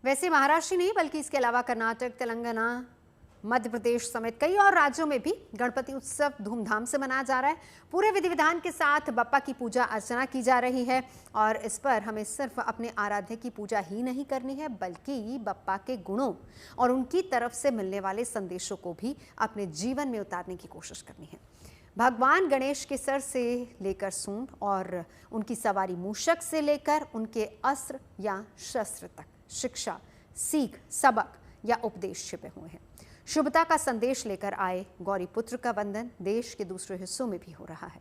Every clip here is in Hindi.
वैसे महाराष्ट्र ही नहीं बल्कि इसके अलावा कर्नाटक, तेलंगाना, मध्य प्रदेश समेत कई और राज्यों में भी गणपति उत्सव धूमधाम से मनाया जा रहा है। पूरे विधि विधान के साथ बप्पा की पूजा अर्चना की जा रही है और इस पर हमें सिर्फ अपने आराध्य की पूजा ही नहीं करनी है बल्कि बप्पा के गुणों और उनकी तरफ से मिलने वाले संदेशों को भी अपने जीवन में उतारने की कोशिश करनी है। भगवान गणेश के सर से लेकर सूंड और उनकी सवारी मूषक से लेकर उनके अस्त्र या शस्त्र तक शिक्षा, सीख, सबक या उपदेश छिपे हुए हैं। शुभता का संदेश लेकर आए गौरी पुत्र का वंदन देश के दूसरे हिस्सों में भी हो रहा है।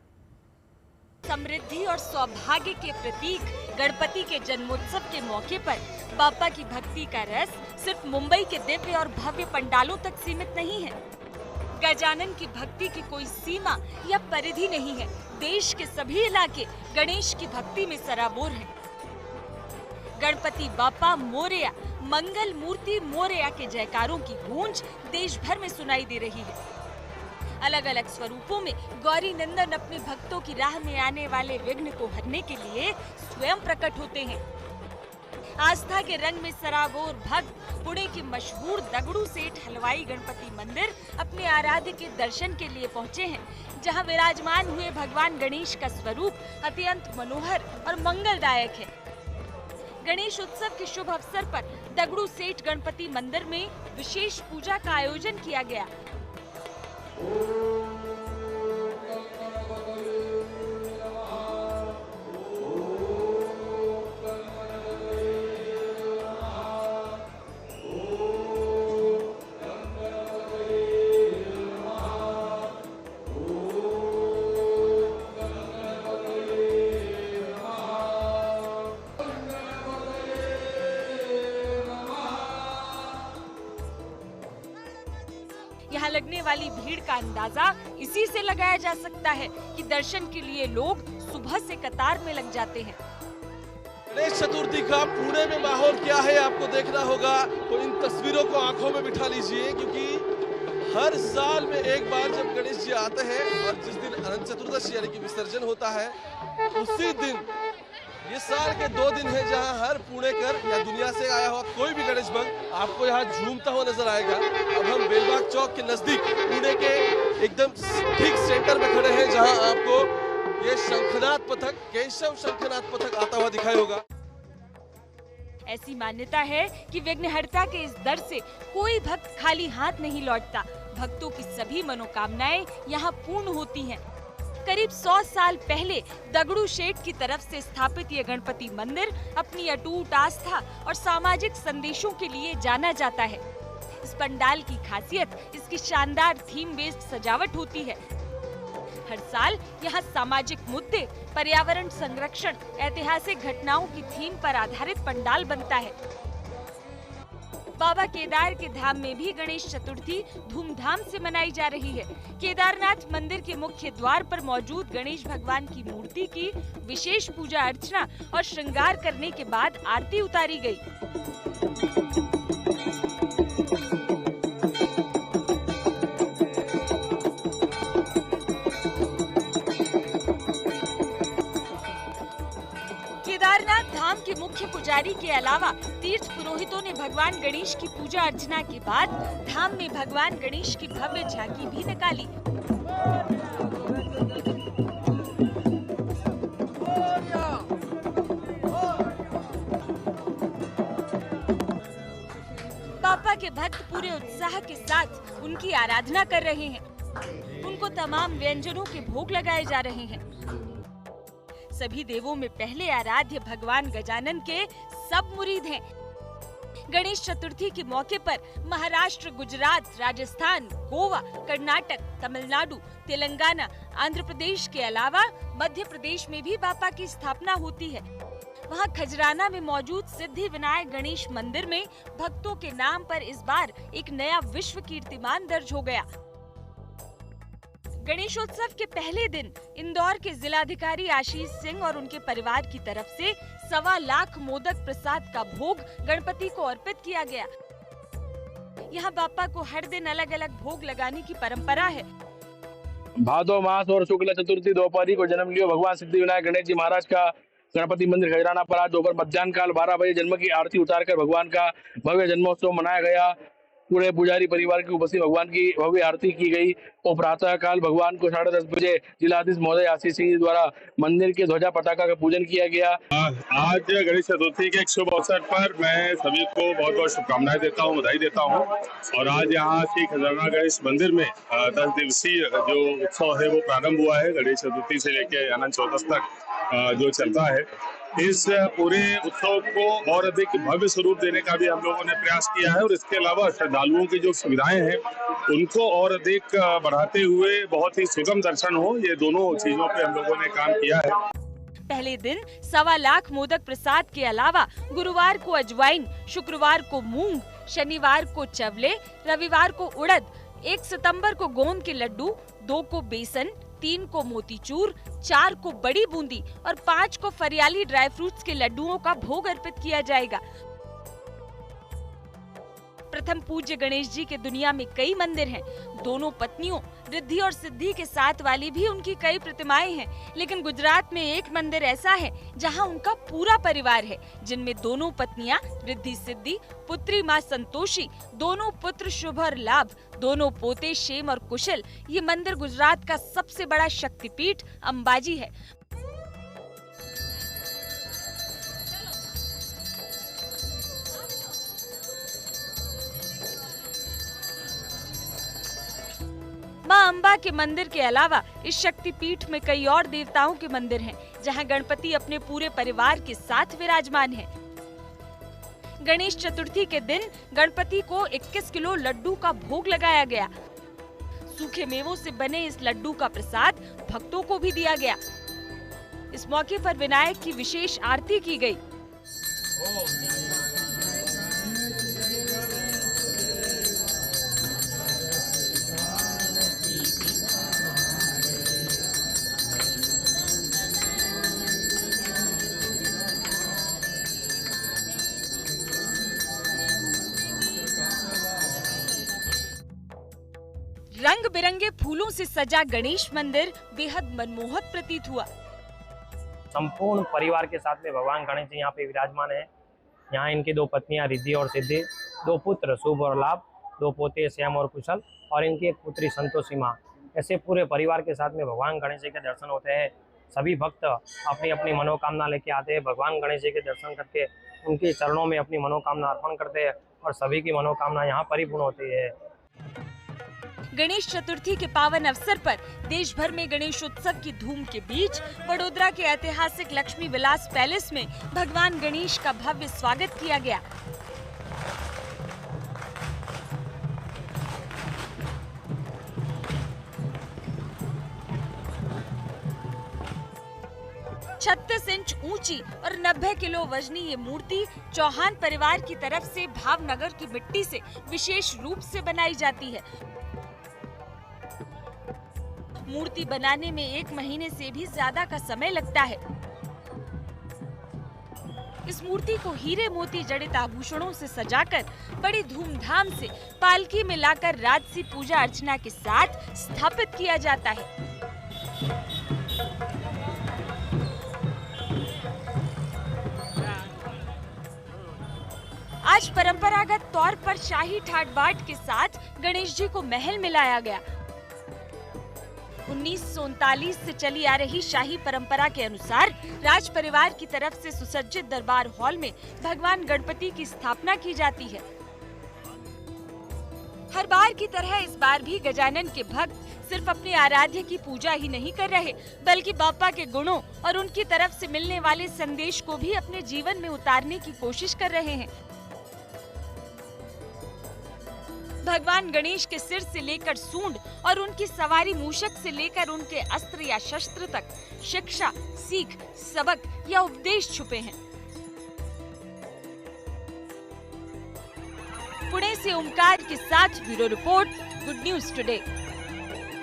समृद्धि और सौभाग्य के प्रतीक गणपति के जन्मोत्सव के मौके पर बाप्पा की भक्ति का रस सिर्फ मुंबई के दिव्य और भव्य पंडालों तक सीमित नहीं है। गजानन की भक्ति की कोई सीमा या परिधि नहीं है। देश के सभी इलाके गणेश की भक्ति में सराबोर हैं। गणपति बाप्पा मोरया, मंगल मूर्ति मोरया के जयकारों की गूंज देश भर में सुनाई दे रही है। अलग अलग स्वरूपों में गौरी नंदन अपने भक्तों की राह में आने वाले विघ्न को हरने के लिए स्वयं प्रकट होते हैं। आस्था के रंग में सराबोर भक्त पुणे के मशहूर दगड़ू सेठ हलवाई गणपति मंदिर अपने आराध्य के दर्शन के लिए पहुंचे हैं, जहां विराजमान हुए भगवान गणेश का स्वरूप अत्यंत मनोहर और मंगलदायक है। गणेश उत्सव के शुभ अवसर पर दगड़ू सेठ गणपति मंदिर में विशेष पूजा का आयोजन किया गया। यहाँ लगने वाली भीड़ का अंदाजा इसी से लगाया जा सकता है कि दर्शन के लिए लोग सुबह से कतार में लग जाते हैं। गणेश चतुर्थी का पुणे में माहौल क्या है आपको देखना होगा, तो इन तस्वीरों को आंखों में बिठा लीजिए, क्योंकि हर साल में एक बार जब गणेश जी आते हैं और जिस दिन अनंत चतुर्दशी यानी कि विसर्जन होता है, उसी दिन ये साल के 2 दिन है जहां हर पुणेकर या दुनिया से आया हुआ कोई भी गणेश भक्त आपको यहाँ झूमता हुआ नजर आएगा। अब हम बेलबाग चौक के नजदीक पुणे के एकदम ठीक सेंटर में खड़े हैं, जहां आपको ये शंखनाद पथक, केशव शंखनाद पथक आता हुआ दिखाई होगा। ऐसी मान्यता है कि विघ्नहर्ता के इस दर से कोई भक्त खाली हाथ नहीं लौटता। भक्तों की सभी मनोकामनाएं यहाँ पूर्ण होती हैं। करीब 100 साल पहले दगड़ू शेठ की तरफ से स्थापित ये गणपति मंदिर अपनी अटूट आस्था और सामाजिक संदेशों के लिए जाना जाता है। इस पंडाल की खासियत इसकी शानदार थीम बेस्ड सजावट होती है। हर साल यहाँ सामाजिक मुद्दे, पर्यावरण संरक्षण, ऐतिहासिक घटनाओं की थीम पर आधारित पंडाल बनता है। बाबा केदार के धाम में भी गणेश चतुर्थी धूमधाम से मनाई जा रही है। केदारनाथ मंदिर के मुख्य द्वार पर मौजूद गणेश भगवान की मूर्ति की विशेष पूजा अर्चना और श्रृंगार करने के बाद आरती उतारी गई। केदारनाथ धाम के मुख्य पुजारी के अलावा तीर्थ पुरोहितों ने भगवान गणेश की पूजा अर्चना के बाद धाम में भगवान गणेश की भव्य झांकी भी निकाली। बाप्पा के भक्त पूरे उत्साह के साथ उनकी आराधना कर रहे हैं। उनको तमाम व्यंजनों के भोग लगाए जा रहे हैं। सभी देवों में पहले आराध्य भगवान गजानन के सब मुरीद हैं। गणेश चतुर्थी के मौके पर महाराष्ट्र, गुजरात, राजस्थान, गोवा, कर्नाटक, तमिलनाडु, तेलंगाना, आंध्र प्रदेश के अलावा मध्य प्रदेश में भी बाप्पा की स्थापना होती है। वहाँ खजराना में मौजूद सिद्धि विनायक गणेश मंदिर में भक्तों के नाम पर इस बार एक नया विश्व कीर्तिमान दर्ज हो गया। गणेशोत्सव के पहले दिन इंदौर के जिलाधिकारी आशीष सिंह और उनके परिवार की तरफ से 1.25 लाख मोदक प्रसाद का भोग गणपति को अर्पित किया गया। यहाँ बाप्पा को हर दिन अलग अलग भोग लगाने की परंपरा है। भादो मास और शुक्ल चतुर्थी दोपहरी को जन्म लियो भगवान सिद्धि विनायक गणेश जी महाराज का गणपति मंदिर खजराना पर आज दोपहर मध्याह्न काल 12 बजे जन्म की आरती उतारकर भगवान का भव्य जन्मोत्सव मनाया गया। पूरे पुजारी परिवार की उपस्थित भगवान की भव्य आरती की गई और प्रातः काल भगवान को 10:30 बजे जिलाधीश महोदय आशीष सिंह द्वारा मंदिर के ध्वजा पताका का पूजन किया गया। आज गणेश चतुर्थी के एक शुभ अवसर पर मैं सभी को बहुत बहुत शुभकामनाएं देता हूं, बधाई देता हूं। और आज यहाँ श्री खजराना गणेश मंदिर में 10 दिवसीय जो उत्सव है वो प्रारंभ हुआ है। गणेश चतुर्थी से लेकर अनंत चतुर्दशी तक जो चलता है, इस पूरे उत्सव को और अधिक भव्य स्वरूप देने का भी हम लोगों ने प्रयास किया है। और इसके अलावा श्रद्धालुओं की जो सुविधाएं हैं उनको और अधिक बढ़ाते हुए बहुत ही सुगम दर्शन हो, ये दोनों चीजों पे हम लोगों ने काम किया है। पहले दिन 1.25 लाख मोदक प्रसाद के अलावा गुरुवार को अजवाइन, शुक्रवार को मूंग, शनिवार को चवले, रविवार को उड़द, 1 सितंबर को गोंद के लड्डू, 2 को बेसन, 3 को मोतीचूर, 4 को बड़ी बूंदी और 5 को फरियाली ड्राई फ्रूट्स के लड्डुओं का भोग अर्पित किया जाएगा। प्रथम पूज्य गणेश जी के दुनिया में कई मंदिर हैं। दोनों पत्नियों रिद्धि और सिद्धि के साथ वाली भी उनकी कई प्रतिमाएं हैं, लेकिन गुजरात में एक मंदिर ऐसा है जहां उनका पूरा परिवार है, जिनमें दोनों पत्नियां रिद्धि सिद्धि, पुत्री मां संतोषी, दोनों पुत्र शुभ और लाभ, दोनों पोते क्षेम और कुशल। ये मंदिर गुजरात का सबसे बड़ा शक्तिपीठ अंबाजी है। मां अम्बा के मंदिर के अलावा इस शक्तिपीठ में कई और देवताओं के मंदिर हैं, जहां गणपति अपने पूरे परिवार के साथ विराजमान हैं। गणेश चतुर्थी के दिन गणपति को 21 किलो लड्डू का भोग लगाया गया। सूखे मेवों से बने इस लड्डू का प्रसाद भक्तों को भी दिया गया। इस मौके पर विनायक की विशेष आरती की गई। रंग बिरंगे फूलों से सजा गणेश मंदिर बेहद मनमोहक प्रतीत हुआ। संपूर्ण परिवार के साथ में भगवान गणेश जी यहाँ पे विराजमान है। यहाँ इनकी 2 पत्नियां रिद्धि और सिद्धि, 2 पुत्र शुभ और लाभ, 2 पोते श्याम और कुशल और इनकी एक पुत्री संतोषी माँ। ऐसे पूरे परिवार के साथ में भगवान गणेश जी के दर्शन होते हैं। सभी भक्त अपनी अपनी मनोकामना लेके आते हैं। भगवान गणेश जी के दर्शन करके उनके चरणों में अपनी मनोकामना अर्पण करते हैं और सभी की मनोकामना यहाँ परिपूर्ण होती है। गणेश चतुर्थी के पावन अवसर पर देश भर में गणेश उत्सव की धूम के बीच वडोदरा के ऐतिहासिक लक्ष्मी विलास पैलेस में भगवान गणेश का भव्य स्वागत किया गया। छत्तीस इंच ऊंची और 90 किलो वजनी ये मूर्ति चौहान परिवार की तरफ से भावनगर की मिट्टी से विशेष रूप से बनाई जाती है। मूर्ति बनाने में 1 महीने से भी ज्यादा का समय लगता है। इस मूर्ति को हीरे मोती जड़ित आभूषणों से सजाकर बड़ी धूमधाम से पालकी में लाकर राजसी पूजा अर्चना के साथ स्थापित किया जाता है। आज परंपरागत तौर पर शाही ठाट बाट के साथ गणेश जी को महल में लाया गया। 1939 से चली आ रही शाही परंपरा के अनुसार राज परिवार की तरफ से सुसज्जित दरबार हॉल में भगवान गणपति की स्थापना की जाती है। हर बार की तरह इस बार भी गजानन के भक्त सिर्फ अपने आराध्य की पूजा ही नहीं कर रहे, बल्कि बापा के गुणों और उनकी तरफ से मिलने वाले संदेश को भी अपने जीवन में उतारने की कोशिश कर रहे हैं। भगवान गणेश के सिर से लेकर सूंड और उनकी सवारी मूषक से लेकर उनके अस्त्र या शस्त्र तक शिक्षा, सीख, सबक या उपदेश छुपे हैं। पुणे से ओमकार के साथ bureau report, good news today.